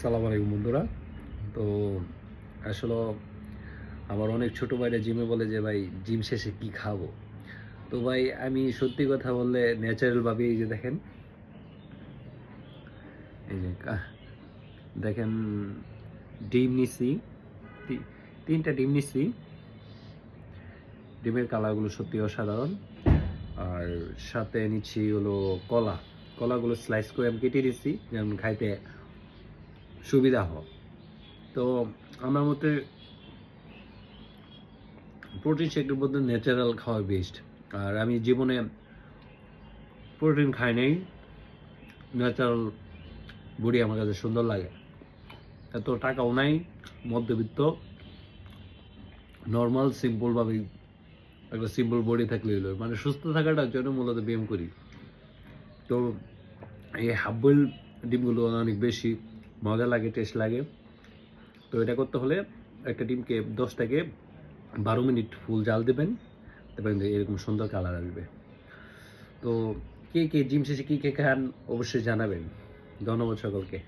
আসসালামু আলাইকুম বন্ধুরা। তো আসলে আমার অনেক ছোট ভাইরা জিমে বলে যে ভাই জিম শেষে কি খাবো? তো ভাই আমি সত্যি কথা বললে ন্যাচারাল ভাবে এই যে দেখেন, এই যে দেখেন ডিম নিছি, 3টা ডিম নিছি। ডিমের কালারগুলো সত্যি অসাধারণ। আর সাথে নিচ্ছি হলো কলাগুলো স্লাইস করে আমি কেটে দিচ্ছি যেমন খাইতে সুবিধা হয়। তো আমার মতে প্রোটিন শেকের মধ্যে ন্যাচারাল খাওয়া বেস্ট। আর আমি জীবনে প্রোটিন খাই নাই, ন্যাচারাল বডি আমার কাছে সুন্দর লাগে। এত টাকাও নাই, মধ্যবিত্ত, নর্মাল সিম্পলভাবেই একটা সিম্পল বডি থাকলে হলো, মানে সুস্থ থাকাটার জন্য মূলত ব্যায়াম করি। তো এই হাফ বয়েল ডিমগুলো অনেক বেশি মজা লাগে, টেস্ট লাগে। তো এটা করতে হলে একটা ডিমকে 10 থেকে 12 মিনিট ফুল জাল দেবেন, তারপরে এরকম সুন্দর কালার আসবে। তো কে কে জিম শেষে কী কে খান অবশ্যই জানাবেন। ধন্যবাদ সকলকে।